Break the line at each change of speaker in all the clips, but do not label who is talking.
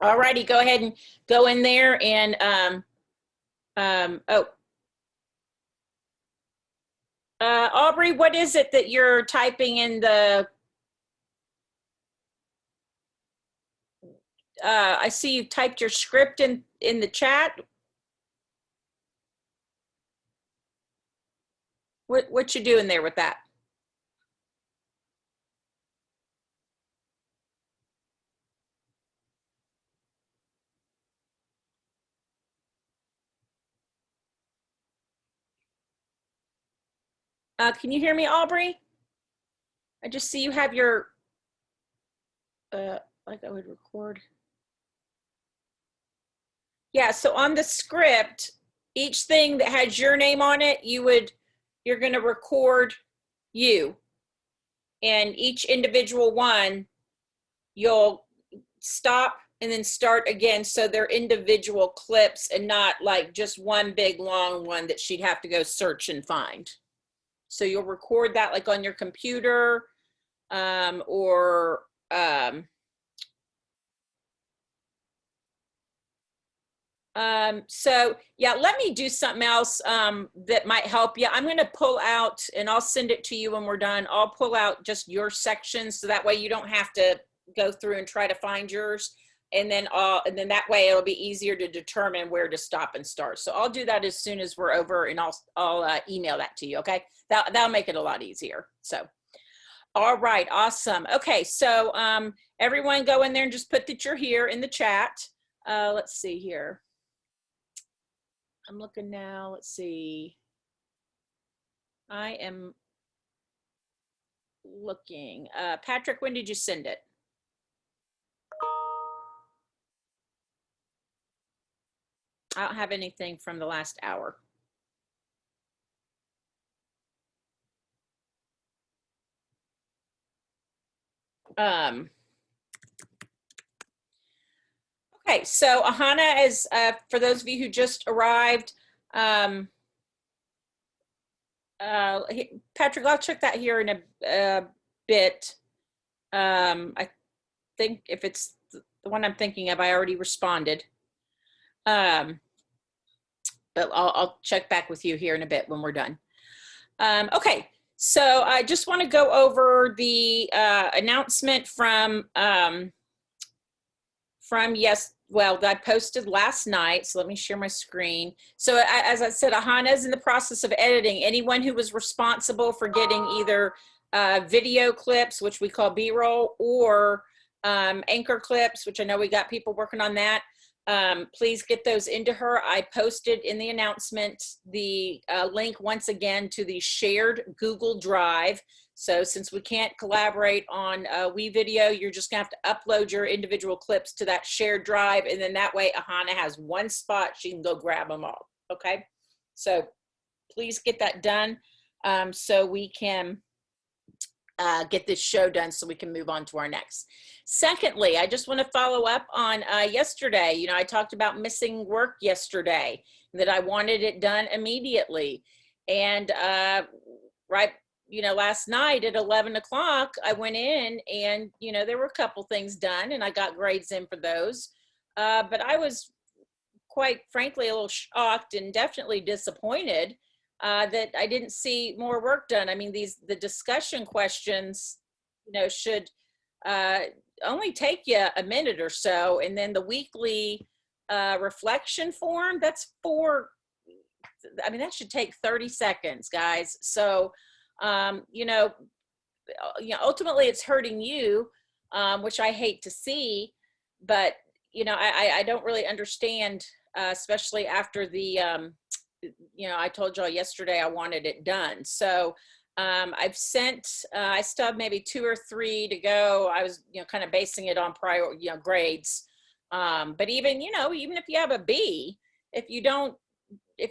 All righty, go ahead and go in there and oh, Aubrey, what is it that you're typing in the? I see you typed your script in the chat. What you doing there with that? Can you hear me, Aubrey? I just see you have your, like I would record. Yeah, so on the script, each thing that has your name on it, you're going to record you. And each individual one, you'll stop and then start again. So they're individual clips and not like just one big long one that she'd have to go search and find. So you'll record that like on your computer or so yeah, let me do something else that might help you. I'm going to pull out, and I'll send it to you when we're done. I'll pull out just your section so that way you don't have to go through and try to find yours. And then that way it'll be easier to determine where to stop and start. So I'll do that as soon as we're over, and I'll email that to you. Okay, that'll make it a lot easier. So, all right, awesome. Okay, so everyone go in there and just put that you're here in the chat. Let's see here. I'm looking now. Let's see. I am looking. Patrick, when did you send it? I don't have anything from the last hour. Okay, so Ahana is, for those of you who just arrived, Patrick, I'll check that here in a bit. I think if it's the one I'm thinking of, I already responded. But I'll check back with you here in a bit when we're done. Okay, so I just want to go over the announcement from that I posted last night. So let me share my screen. So as I said, Ahana is in the process of editing. Anyone who was responsible for getting either video clips, which we call B-roll, or anchor clips, which I know we got people working on that. Please get those into her. I posted in the announcement the link once again to the shared Google Drive. So since we can't collaborate on WeVideo, you're just gonna have to upload your individual clips to that shared drive, and then that way Ahana has one spot, she can go grab them all, okay? So please get that done so we can get this show done so we can move on to our next. Secondly, I just want to follow up on yesterday. You know, I talked about missing work yesterday, that I wanted it done immediately. And last night at 11 o'clock, I went in and, there were a couple things done and I got grades in for those. But I was quite frankly a little shocked and definitely disappointed that I didn't see more work done. I mean, the discussion questions, should only take you a minute or so. And then the weekly reflection form, that should take 30 seconds, guys. So, ultimately it's hurting you, which I hate to see, but, I don't really understand, especially after the, I told y'all yesterday I wanted it done. So I've sent, I still have maybe 2 or 3 to go. I was, kind of basing it on prior, grades. But even, even if you have a B, if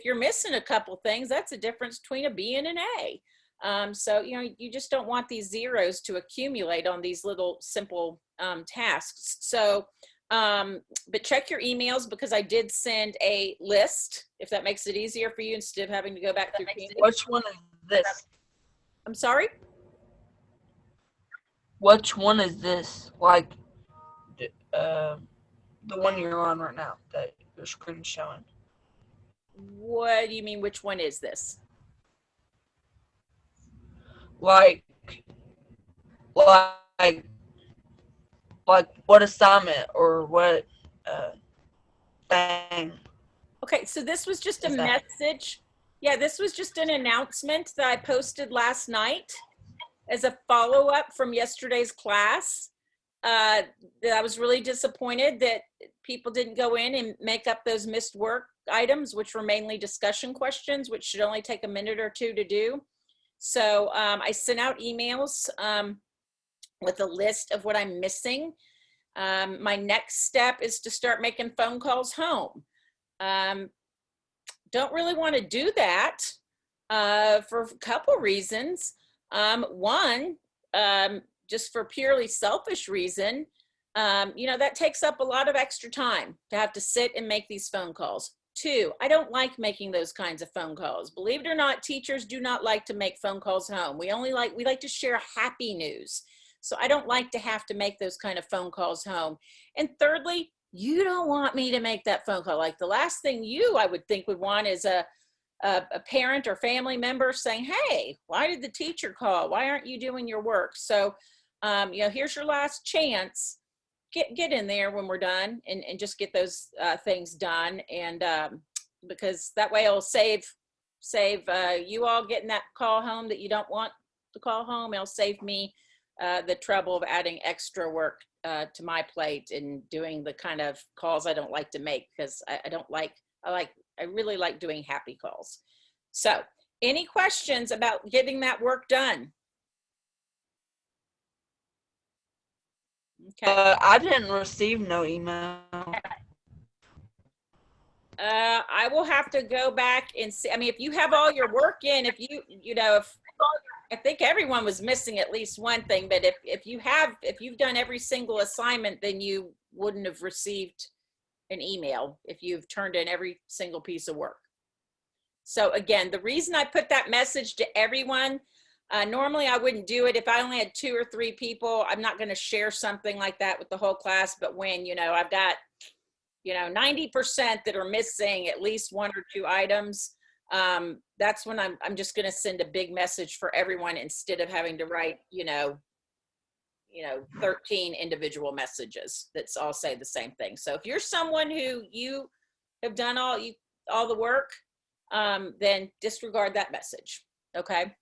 you're missing a couple things, that's the difference between a B and an A. So, you just don't want these zeros to accumulate on these little simple tasks. So, but check your emails because I did send a list, if that makes it easier for you instead of having to go back through.
Which one is this?
I'm sorry?
Which one is this? Like, The one you're on right now that your screen's showing.
What do you mean? Which one is this?
Like, like, like what assignment or what thing
Okay, so this was just a
is that?
message. Yeah, this was just an announcement that I posted last night as a follow-up from yesterday's class. I was really disappointed that people didn't go in and make up those missed work items, which were mainly discussion questions, which should only take a minute or two to do. So I sent out emails with a list of what I'm missing. My next step is to start making phone calls home. Don't really want to do that for a couple reasons. One, just for purely selfish reason, that takes up a lot of extra time to have to sit and make these phone calls. Two, I don't like making those kinds of phone calls. Believe it or not, teachers do not like to make phone calls home. We like to share happy news. So I don't like to have to make those kind of phone calls home. And thirdly, you don't want me to make that phone call. Like the last thing I would think would want is a parent or family member saying, hey, why did the teacher call? Why aren't you doing your work? So, here's your last chance. Get in there when we're done and just get those things done. And because that way it'll save you all getting that call home that you don't want to call home. It'll save me the trouble of adding extra work to my plate and doing the kind of calls I don't like to make, because I really like doing happy calls. So any questions about getting that work done? Okay.
I didn't receive no email.
I will have to go back and see. I mean, if you have all your work in, if I think everyone was missing at least one thing, but if you've done every single assignment, then you wouldn't have received an email if you've turned in every single piece of work. So again, the reason I put that message to everyone, normally I wouldn't do it if I only had 2 or 3 people. I'm not going to share something like that with the whole class, but when, I've got, 90% that are missing at least 1 or 2 items, that's when I'm just going to send a big message for everyone instead of having to write, 13 individual messages that all say the same thing. So if you're someone who you have done all the work, then disregard that message. Okay.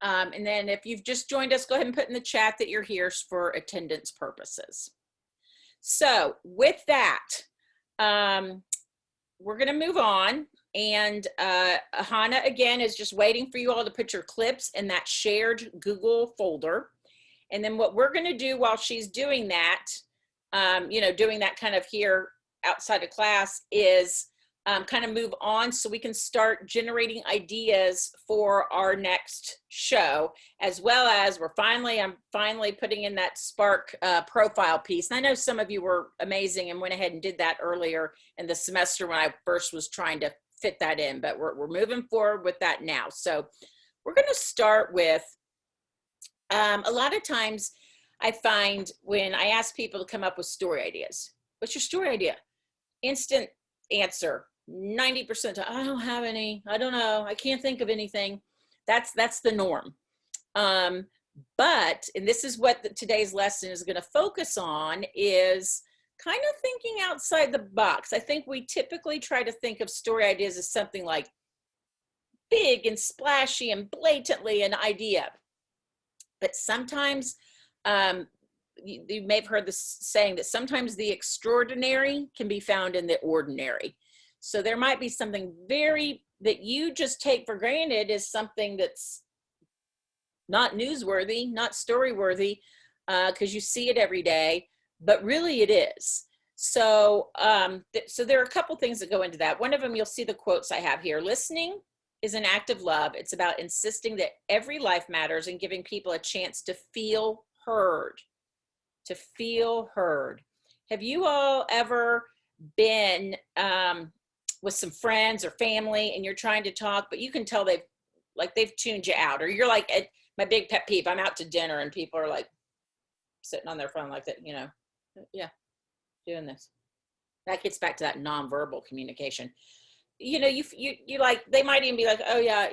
And then if you've just joined us, go ahead and put in the chat that you're here for attendance purposes. So with that, we're going to move on. And Hannah, again, is just waiting for you all to put your clips in that shared Google folder. And then what we're going to do while she's doing that, doing that kind of here outside of class, is kind of move on so we can start generating ideas for our next show, as well as I'm finally putting in that Spark profile piece. And I know some of you were amazing and went ahead and did that earlier in the semester when I first was trying to fit that in, but we're moving forward with that now. So we're going to start with, a lot of times I find when I ask people to come up with story ideas, what's your story idea? Instant answer. 90%, I don't have any. I don't know. I can't think of anything. That's the norm. But, and this is what today's lesson is going to focus on, is kind of thinking outside the box. I think we typically try to think of story ideas as something like big and splashy and blatantly an idea. But sometimes, you may have heard this saying that sometimes the extraordinary can be found in the ordinary. So there might be something that you just take for granted as something that's not newsworthy, not story-worthy, because you see it every day, but really it is. So, so there are a couple things that go into that. One of them, you'll see the quotes I have here. Listening is an act of love. It's about insisting that every life matters and giving people a chance to feel heard. To feel heard. Have you all ever been with some friends or family and you're trying to talk, but you can tell they've tuned you out, or you're like, my big pet peeve, I'm out to dinner and people are like sitting on their phone like that, yeah. doing this. That gets back to that nonverbal communication. You know, you like, they might even be like, oh yeah,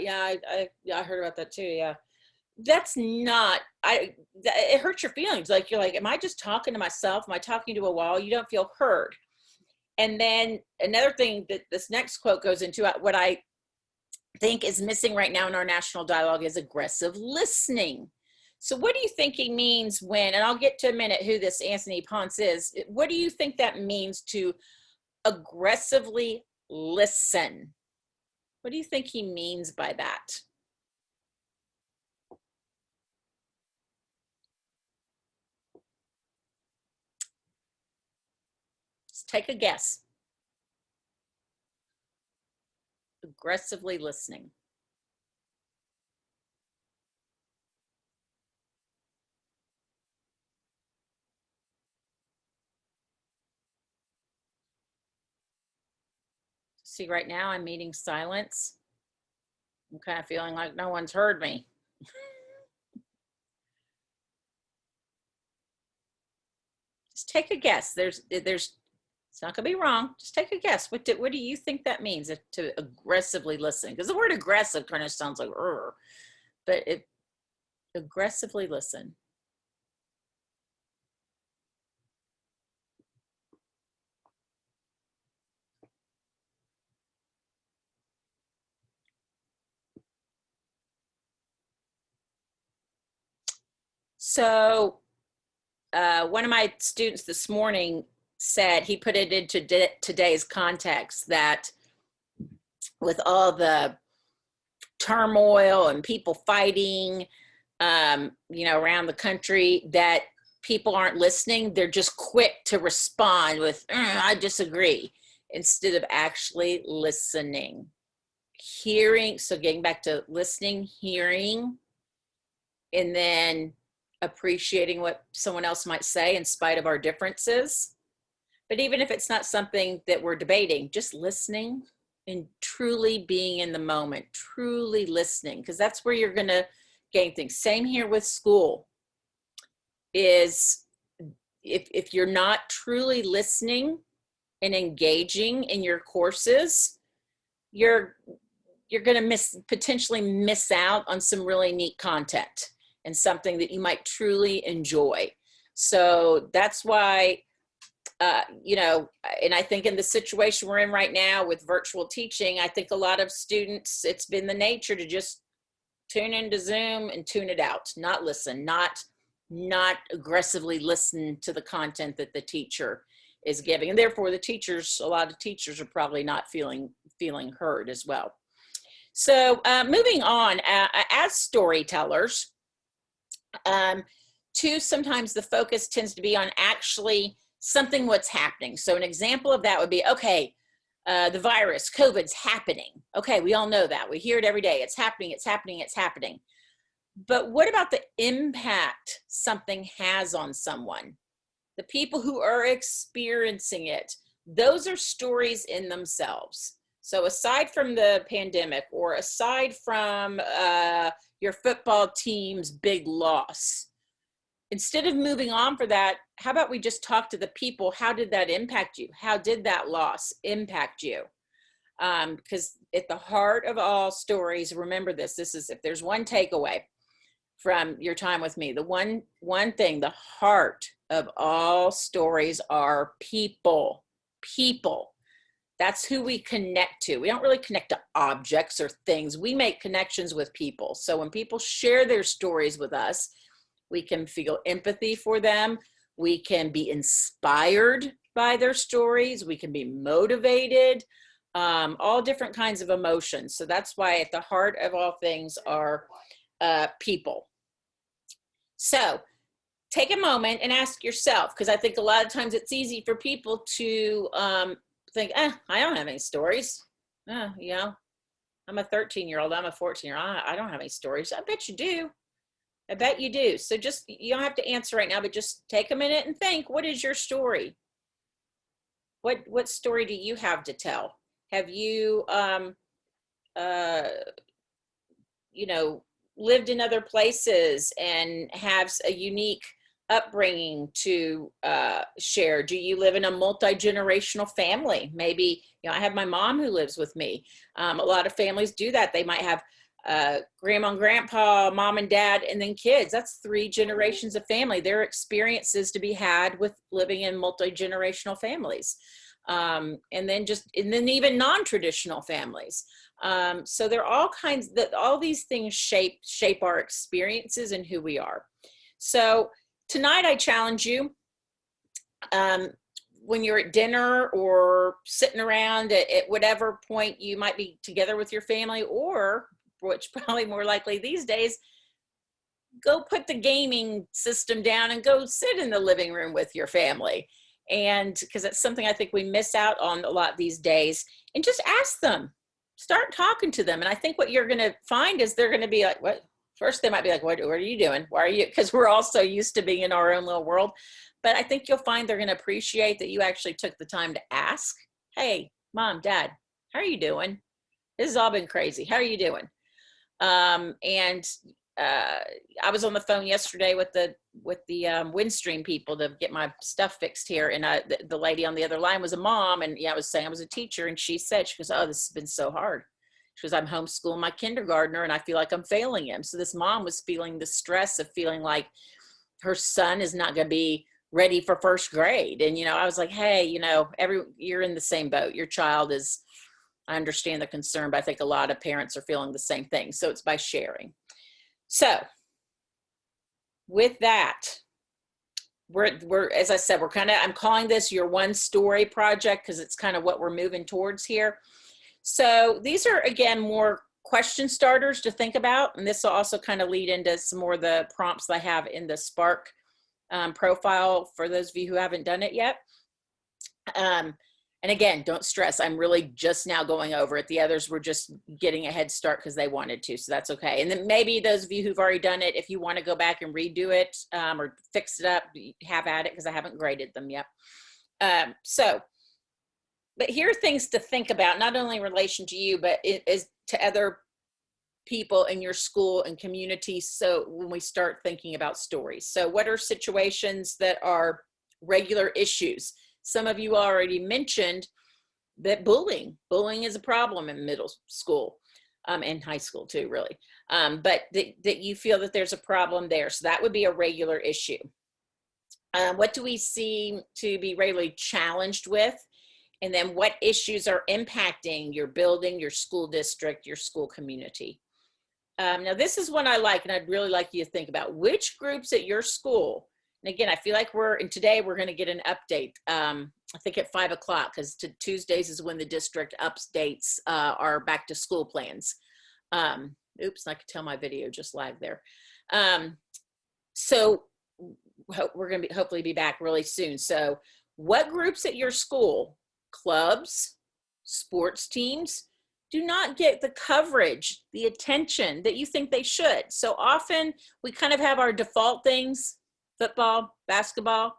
I heard about that too. Yeah. That's not, it hurts your feelings. Like, you're like, am I just talking to myself? Am I talking to a wall? You don't feel heard. And then another thing that this next quote goes into, what I think is missing right now in our national dialogue is aggressive listening. So what do you think he means when, and I'll get to a minute who this Anthony Ponce is, what do you think that means to aggressively listen? What do you think he means by that? Just take a guess. Aggressively listening. See, right now I'm meeting silence. I'm kind of feeling like no one's heard me. Just take a guess. It's not gonna be wrong. Just take a guess. What do you think that means, to aggressively listen? Because the word aggressive kind of sounds like, but aggressively listen. So one of my students this morning said, he put it into today's context, that with all the turmoil and people fighting, around the country, that people aren't listening. They're just quick to respond with, I disagree, instead of actually listening. Hearing, so getting back to listening, hearing, and then appreciating what someone else might say in spite of our differences. But even if it's not something that we're debating, just listening and truly being in the moment, truly listening, because that's where you're going to gain things. Same here with school, is if you're not truly listening and engaging in your courses, you're going to potentially miss out on some really neat content and something that you might truly enjoy. So that's why, and I think in the situation we're in right now with virtual teaching, I think a lot of students, it's been the nature to just tune into Zoom and tune it out, not listen, not aggressively listen to the content that the teacher is giving. And therefore a lot of teachers are probably not feeling heard as well. So moving on, as storytellers, sometimes the focus tends to be on actually something what's happening. So an example of that would be, okay, the virus, COVID's happening. Okay, we all know that. We hear it every day. It's happening, it's happening, it's happening. But what about the impact something has on someone? The people who are experiencing it, those are stories in themselves. So aside from the pandemic, or aside from your football team's big loss, instead of moving on for that, how about we just talk to the people? How did that impact you? How did that loss impact you? Because at the heart of all stories, remember this is, if there's one takeaway from your time with me, the one thing, the heart of all stories are people. That's who we connect to. We don't really connect to objects or things. We make connections with people. So when people share their stories with us, we can feel empathy for them. We can be inspired by their stories. We can be motivated, all different kinds of emotions. So that's why at the heart of all things are people. So take a moment and ask yourself, because I think a lot of times it's easy for people to think, I don't have any stories. I'm a 13-year-old, I'm a 14-year-old, I don't have any stories. I bet you do. I bet you do. So just, you don't have to answer right now, but just take a minute and think, what is your story? What story do you have to tell? Have you, lived in other places and have a unique upbringing to share? Do you live in a multi-generational family? Maybe, I have my mom who lives with me. A lot of families do that. They might have grandma and grandpa, mom and dad, and then kids. That's 3 generations of family. There are experiences to be had with living in multi-generational families. And then even non-traditional families. So there are all kinds that all these things shape our experiences and who we are. So tonight I challenge you, when you're at dinner or sitting around at whatever point you might be together with your family, or which probably more likely these days, go put the gaming system down and go sit in the living room with your family. And because that's something I think we miss out on a lot these days, and just ask them, start talking to them. And I think what you're going to find is they're going to be like, what? First, they might be like, what are you doing? Why are you? Because we're all so used to being in our own little world. But I think you'll find they're going to appreciate that you actually took the time to ask, hey, mom, dad, how are you doing? This has all been crazy. How are you doing? I was on the phone yesterday with the Windstream people to get my stuff fixed here. And the lady on the other line was a mom. And I was saying I was a teacher. And she goes, oh, this has been so hard. She goes, I'm homeschooling my kindergartner and I feel like I'm failing him. So this mom was feeling the stress of feeling like her son is not going to be ready for first grade. And, I was like, hey, you're in the same boat. Your child is, I understand the concern, but I think a lot of parents are feeling the same thing. So it's by sharing. So with that, we're as I said, I'm calling this your one story project because it's kind of what we're moving towards here. So these are, again, more question starters to think about. And this will also kind of lead into some more of the prompts that I have in the Spark profile for those of you who haven't done it yet. And again, don't stress. I'm really just now going over it. The others were just getting a head start because they wanted to, so that's okay. And then maybe those of you who've already done it, if you want to go back and redo it or fix it up, have at it because I haven't graded them yet. But here are things to think about, not only in relation to you, but it is to other people in your school and community. So when we start thinking about stories, so what are situations that are regular issues? Some of you already mentioned that bullying is a problem in middle school and high school too, really. But that you feel that there's a problem there. So that would be a regular issue. What do we see to be regularly challenged with? And then what issues are impacting your building, your school district, your school community? Now this is one I like, and I'd really like you to think about which groups at your school. And again, I feel like today we're going to get an update, I think at 5 o'clock, because Tuesdays is when the district updates our back to school plans. Oops, I could tell my video just lagged there. So we're going to hopefully be back really soon. So what groups at your school, clubs, sports teams, do not get the coverage, the attention that you think they should? So often we kind of have our default things, football, basketball,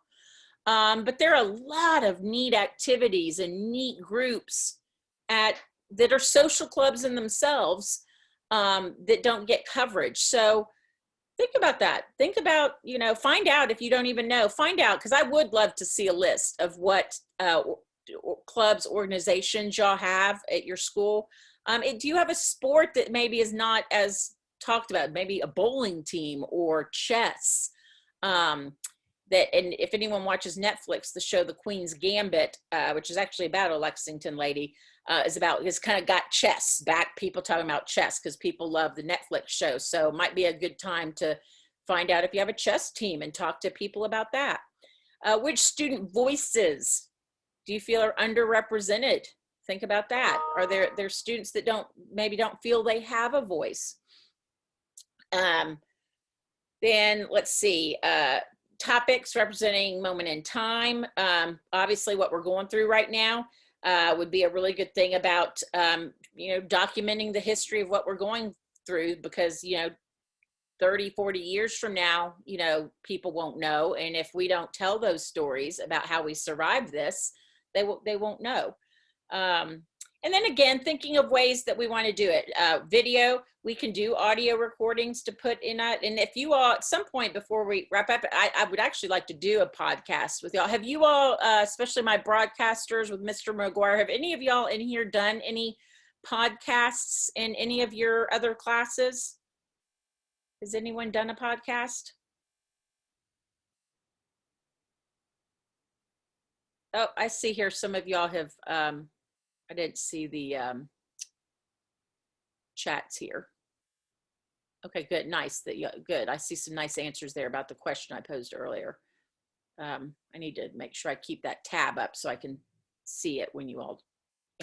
but there are a lot of neat activities and neat groups that are social clubs in themselves that don't get coverage. So think about that. Think about, find out if you don't even know, find out, because I would love to see a list of what clubs, organizations y'all have at your school. Do you have a sport that maybe is not as talked about, maybe a bowling team or chess? And if anyone watches Netflix, the show The Queen's Gambit, which is actually about a Lexington lady, is kind of got chess back, people talking about chess because people love the Netflix show. So it might be a good time to find out if you have a chess team and talk to people about that. Which student voices do you feel are underrepresented? Think about that. Are there students that maybe don't feel they have a voice? Then let's see, topics representing moment in time. Obviously what we're going through right now would be a really good thing about, documenting the history of what we're going through, because, 30, 40 years from now, people won't know. And if we don't tell those stories about how we survived this, they won't know. And And then again, thinking of ways that we want to do it. Video, we can do audio recordings to put in it. And if you all, at some point before we wrap up, I would actually like to do a podcast with y'all. Have you all, especially my broadcasters with Mr. McGuire, have any of y'all in here done any podcasts in any of your other classes? Has anyone done a podcast? Oh, I see here some of y'all have, I didn't see the chats here. Okay, good, nice. Good. I see some nice answers there about the question I posed earlier. I need to make sure I keep that tab up so I can see it when you all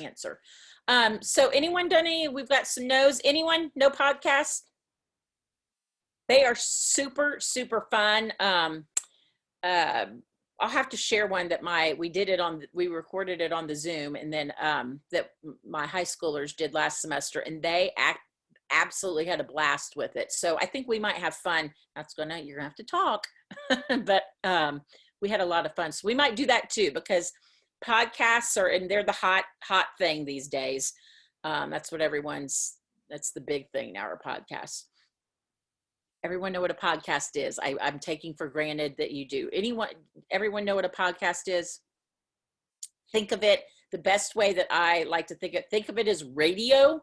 answer. So anyone done any? We've got some no's. Anyone? No podcasts? They are super, super fun. I'll have to share one that we recorded it on the Zoom, and then that my high schoolers did last semester, and they absolutely had a blast with it. So I think we might have fun. You're gonna have to talk, but we had a lot of fun. So we might do that too, because podcasts they're the hot thing these days. That's the big thing now, are podcasts. Everyone know what a podcast is? I'm taking for granted that you do. Everyone know what a podcast is? Think of it, the best way that I like to think of it as radio,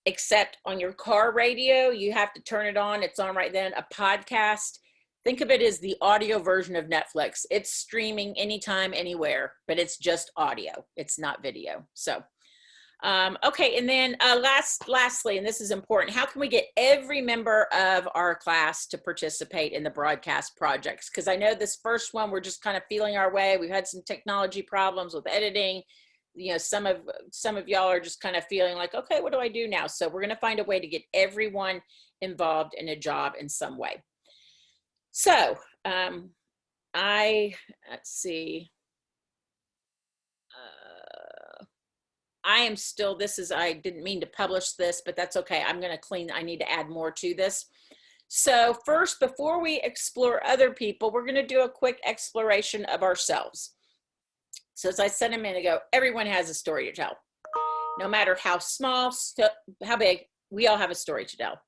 except on your car radio, you have to turn it on. It's on right then. A podcast, think of it as the audio version of Netflix. It's streaming anytime, anywhere, but it's just audio. It's not video. So, okay. And then lastly, and this is important, how can we get every member of our class to participate in the broadcast projects? Because I know this first one, we're just kind of feeling our way. We've had some technology problems with editing. You know, some of y'all are just kind of feeling like, okay, what do I do now? So we're going to find a way to get everyone involved in a job in some way. So let's see. I am still, I didn't mean to publish this, but that's okay. I'm going to I need to add more to this. So first, before we explore other people, we're going to do a quick exploration of ourselves. So as I said a minute ago, everyone has a story to tell. No matter how small, how big, we all have a story to tell.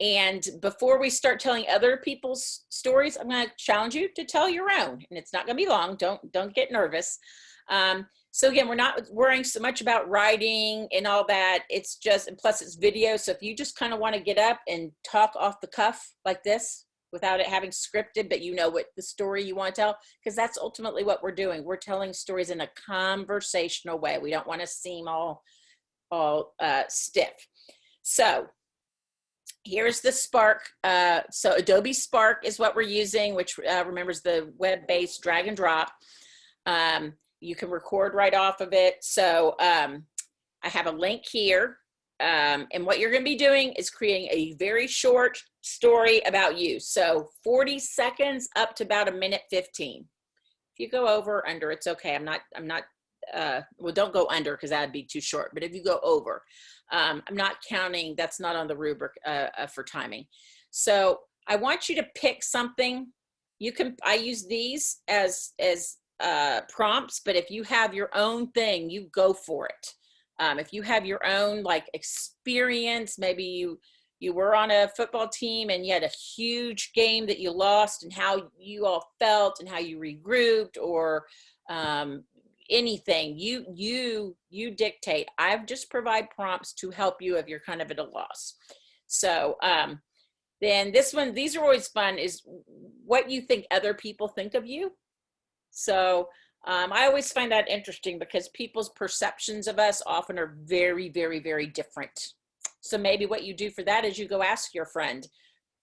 And before we start telling other people's stories, I'm going to challenge you to tell your own. And it's not going to be long. Don't get nervous. So again, we're not worrying so much about writing and all that. It's just, and plus it's video. So if you just kind of want to get up and talk off the cuff like this without it having scripted, but you know what the story you want to tell, because that's ultimately what we're doing. We're telling stories in a conversational way. We don't want to seem all stiff. So here's the Spark. So Adobe Spark is what we're using, which remembers the web-based drag and drop. You can record right off of it. So I have a link here. And what you're going to be doing is creating a very short story about you. So 40 seconds up to about 1:15. If you go over, under, it's okay. Well, don't go under because that'd be too short. But if you go over, I'm not counting. That's not on the rubric for timing. So I want you to pick something. I use these as prompts, but if you have your own thing, you go for it. If you have your own like experience, maybe you were on a football team and you had a huge game that you lost, and how you all felt and how you regrouped, or anything, you dictate. I just provide prompts to help you if you're kind of at a loss. So then these are always fun, is what you think other people think of you. So I always find that interesting because people's perceptions of us often are very, very, very different. So maybe what you do for that is you go ask your friend,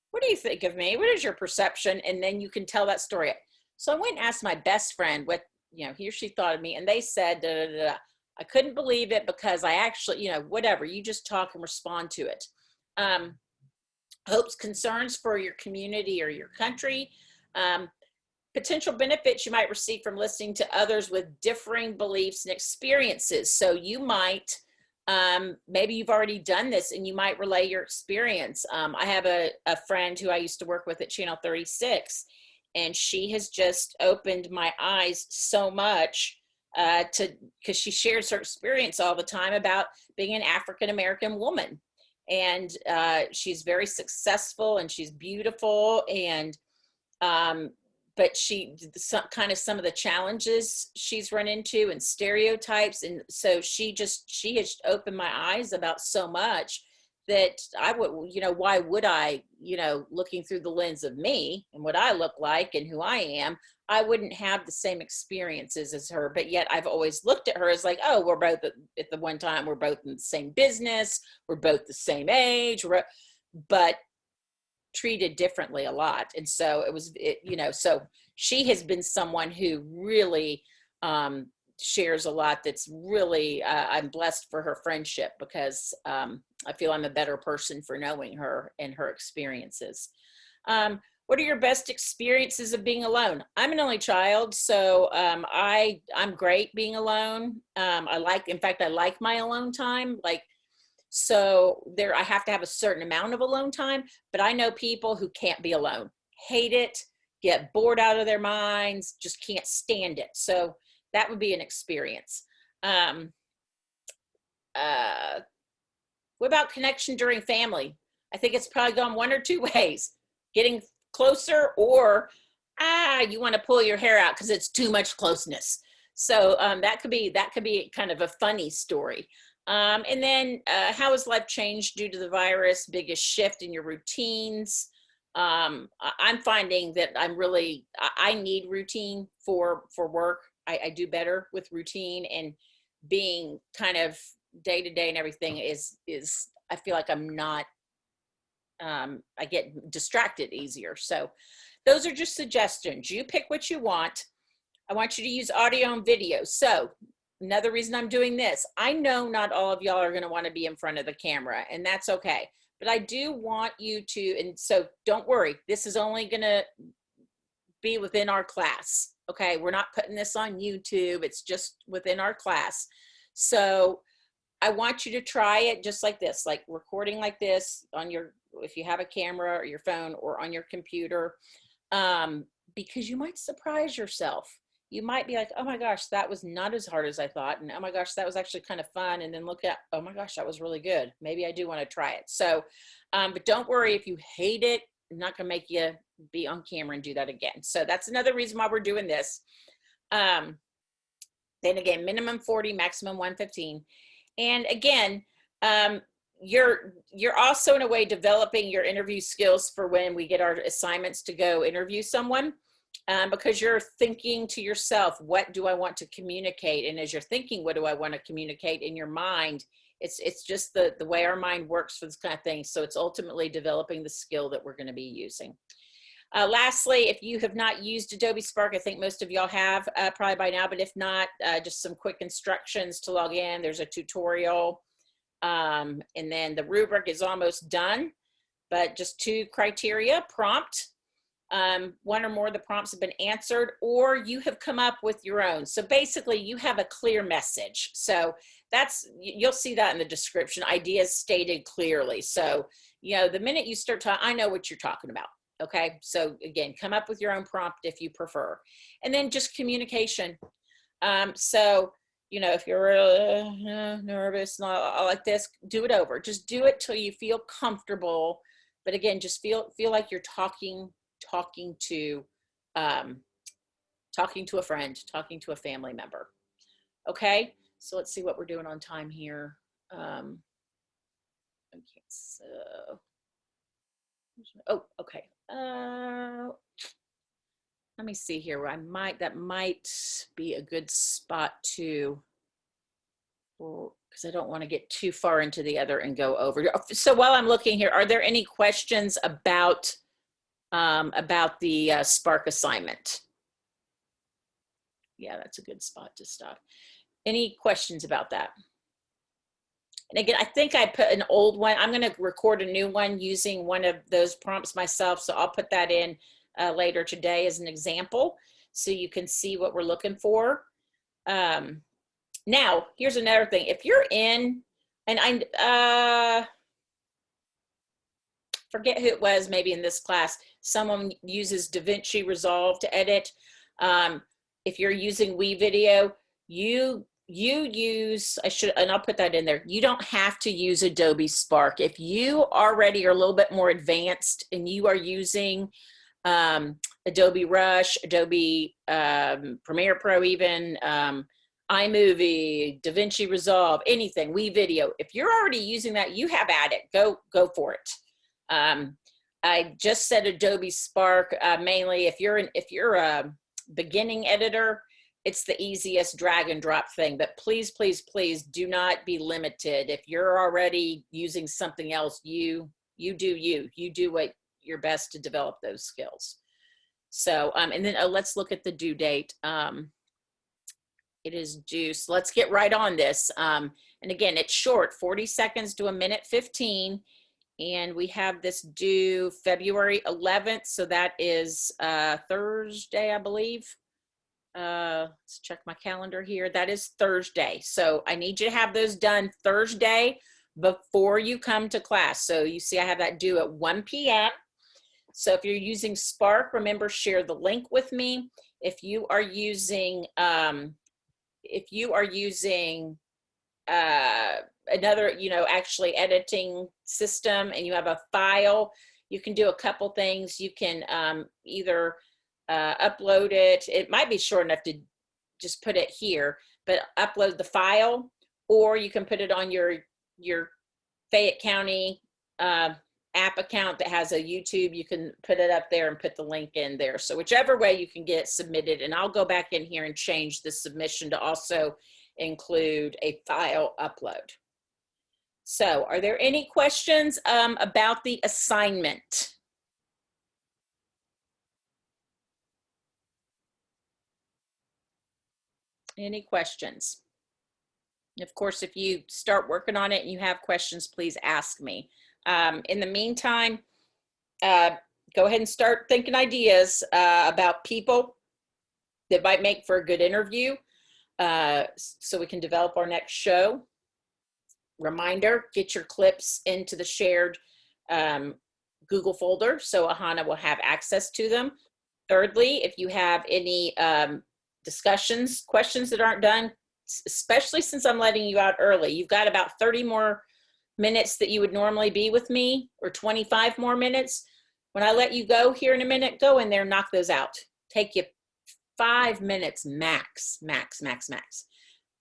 what do you think of me? What is your perception? And then you can tell that story. So I went and asked my best friend what, he or she thought of me, and they said, da, da, da, da. I couldn't believe it because I actually, whatever, you just talk and respond to it. Hopes, concerns for your community or your country. Potential benefits you might receive from listening to others with differing beliefs and experiences. So you might, maybe you've already done this and you might relay your experience. I have a friend who I used to work with at Channel 36, and she has just opened my eyes so much because she shares her experience all the time about being an African-American woman. And she's very successful and she's beautiful. And but some of the challenges she's run into and stereotypes. And so she has opened my eyes about so much that I would, why would I, looking through the lens of me and what I look like and who I am, I wouldn't have the same experiences as her. But yet I've always looked at her as like, oh, we're both at the one time, we're both in the same business, we're both the same age, but treated differently a lot. And so so she has been someone who really shares a lot. That's really, I'm blessed for her friendship, because I feel I'm a better person for knowing her and her experiences. What are your best experiences of being alone? I'm an only child, so I'm great being alone. In fact, I like my alone time. So I have to have a certain amount of alone time, but I know people who can't be alone, hate it, get bored out of their minds, just can't stand it. So that would be an experience. What about connection during family? I think it's probably gone one or two ways: getting closer, or you want to pull your hair out because it's too much closeness. So that could be kind of a funny story. And then how has life changed due to the virus? Biggest shift in your routines? I'm finding that I need routine for work. I do better with routine, and being kind of day to day and everything is I feel like I'm not, I get distracted easier. So those are just suggestions. You pick what you want. I want you to use audio and video. So another reason I'm doing this, I know not all of y'all are going to want to be in front of the camera, and that's okay. But I do want you to, and so don't worry, this is only going to be within our class. Okay. We're not putting this on YouTube. It's just within our class. So I want you to try it just like this, like recording like this on if you have a camera or your phone or on your computer, because you might surprise yourself. You might be like, oh my gosh, that was not as hard as I thought. And oh my gosh, that was actually kind of fun. And then look at, oh my gosh, that was really good. Maybe I do want to try it. So, but don't worry if you hate it. I'm not going to make you be on camera and do that again. So that's another reason why we're doing this. Then again, minimum 40, maximum 115. And again, you're also in a way developing your interview skills for when we get our assignments to go interview someone, because you're thinking to yourself, what do I want to communicate? And as you're thinking, what do I want to communicate in your mind? It's just the way our mind works for this kind of thing. So it's ultimately developing the skill that we're going to be using. Lastly, if you have not used Adobe Spark, I think most of y'all have probably by now, but if not, just some quick instructions to log in. There's a tutorial, and then the rubric is almost done, but just 2 criteria: prompt, one or more of the prompts have been answered, or you have come up with your own. So basically you have a clear message. So you'll see that in the description, ideas stated clearly. So, the minute you start talking, I know what you're talking about. Okay. So again, come up with your own prompt if you prefer. And then just communication. So, if you're nervous and all like this, do it over. Just do it till you feel comfortable. But again, just feel like you're talking to a friend, talking to a family member. Okay. So let's see what we're doing on time here. Okay. So, oh, okay. Let me see here. That might be a good spot to, because I don't want to get too far into the other and go over. So while I'm looking here, are there any questions about the Spark assignment? Yeah, that's a good spot to stop. Any questions about that? And again, I think I put an old one. I'm going to record a new one using one of those prompts myself. So I'll put that in later today as an example, so you can see what we're looking for. Now, here's another thing. If you're in, and I forget who it was, maybe in this class, someone uses DaVinci Resolve to edit. If you're using WeVideo, you use, and I'll put that in there. You don't have to use Adobe Spark. If you already are a little bit more advanced and you are using Adobe Rush, Adobe Premiere Pro, even iMovie, DaVinci Resolve, anything, WeVideo. If you're already using that, you have at it. Go for it. I just said Adobe Spark mainly. If you're a beginning editor, it's the easiest drag and drop thing. But please, please, please do not be limited. If you're already using something else, you do what your best to develop those skills. So, and then let's look at the due date. It is due, so let's get right on this. And again, it's short, 40 seconds to a minute 15. And we have this due February 11th. So that is Thursday, I believe. Let's check my calendar here. That is Thursday. So I need you to have those done Thursday before you come to class. So you see I have that due at 1 p.m. So if you're using Spark, remember, share the link with me. If you are using another, actually editing system and you have a file, you can do a couple things. You can either upload it. It might be short enough to just put it here, but upload the file, or you can put it on your Fayette County app account that has a YouTube. You can put it up there and put the link in there. So whichever way you can get it submitted, and I'll go back in here and change the submission to also include a file upload. So are there any questions about the assignment? Any questions? Of course, if you start working on it and you have questions, please ask me. In the meantime, go ahead and start thinking ideas about people that might make for a good interview so we can develop our next show. Reminder, get your clips into the shared Google folder so Ahana will have access to them. Thirdly, if you have any discussions, questions that aren't done, especially since I'm letting you out early, you've got about 30 more minutes that you would normally be with me, or 25 more minutes. When I let you go here in a minute, go in there, knock those out. Take you 5 minutes max.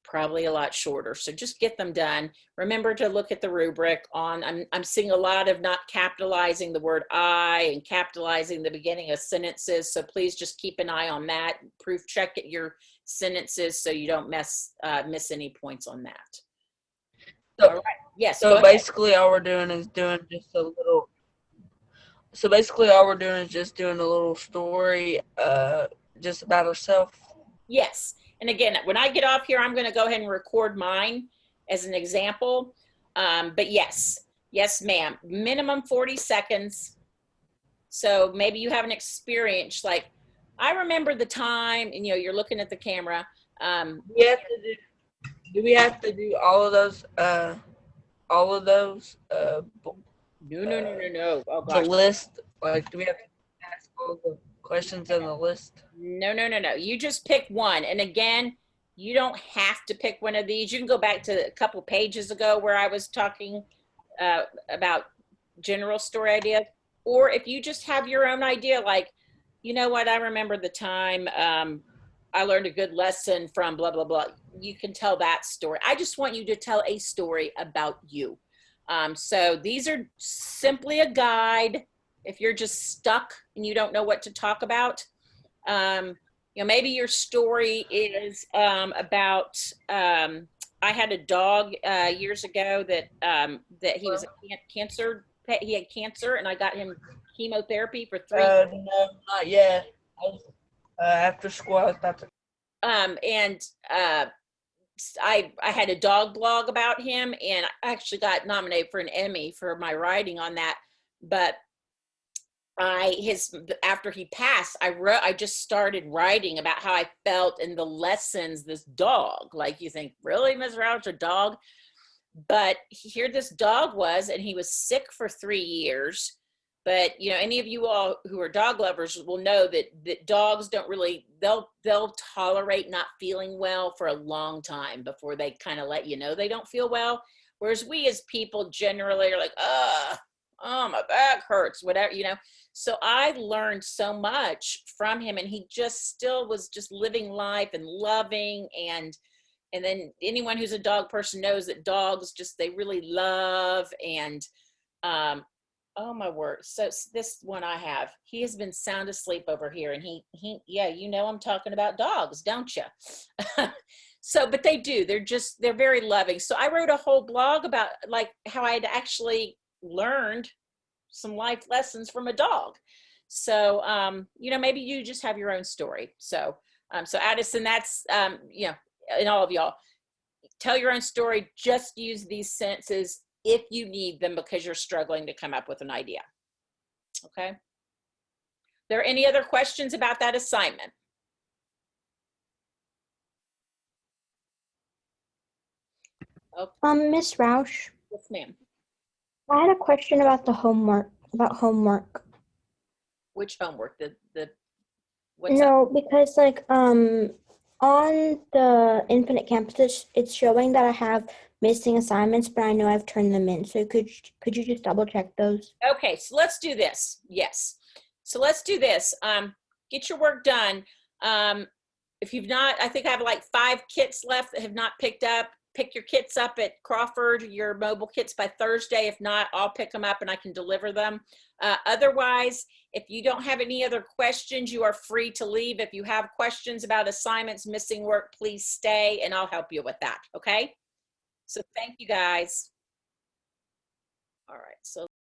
Probably a lot shorter. So just get them done. Remember to look at the rubric on, I'm seeing a lot of not capitalizing the word I and capitalizing the beginning of sentences. So please just keep an eye on that. Proof check at your sentences so you don't miss any points on that.
So,
all right. Yes.
So basically all we're doing is doing just a little, doing a little story just about ourselves.
Yes. And again, when I get off here, I'm going to go ahead and record mine as an example. But yes, ma'am, minimum 40 seconds. So maybe you have an experience like, I remember the time, and you're looking at the camera.
Do we have to do all of those?
No. Oh,
gosh. The list, like, do we have to ask all the questions in the list?
No. You just pick one. And again, you don't have to pick one of these. You can go back to a couple pages ago where I was talking about general story ideas. Or if you just have your own idea, like, you know what, I remember the time I learned a good lesson from blah, blah, blah. You can tell that story. I just want you to tell a story about you. So these are simply a guide. If you're just stuck and you don't know what to talk about, maybe your story is about, I had a dog years ago that he was cancer. He had cancer, and I got him chemotherapy for 3 years.
No, not yet. After school, I was about to.
I had a dog blog about him, and I actually got nominated for an Emmy for my writing on that. But after he passed, I just started writing about how I felt and the lessons this dog, like, you think, really, Ms. Rauch, a dog? But here this dog was, and he was sick for 3 years. But you know, any of you all who are dog lovers will know that dogs don't really, they'll tolerate not feeling well for a long time before they kind of let you know they don't feel well. Whereas we as people generally are like, oh, my back hurts, whatever, you know. So I learned so much from him, and he just still was just living life and loving. And then anyone who's a dog person knows that dogs just, they really love. And oh my word. So this one I have, he has been sound asleep over here, and he yeah, you know, I'm talking about dogs, don't you? So, but they do, they're very loving. So I wrote a whole blog about like how I had actually learned some life lessons from a dog. So, you know, maybe you just have your own story. So, so Addison, that's, you know, and all of y'all, tell your own story. Just use these sentences if you need them because you're struggling to come up with an idea. Okay. There any other questions about that assignment? Okay.
Miss Roush,
Yes, ma'am.
I had a question about the homework, about homework.
Which homework? What's up?
No, because like on the Infinite Campus, it's showing that I have missing assignments, but I know I've turned them in. So could you just double check those?
Okay, so let's do this. Yes. So let's do this. Get your work done. If you've not, I think I have like 5 kits left that have not picked up. Pick your kits up at Crawford, your mobile kits by Thursday. If not, I'll pick them up and I can deliver them. Otherwise, if you don't have any other questions, you are free to leave. If you have questions about assignments, missing work, please stay and I'll help you with that. Okay? So thank you guys. All right. So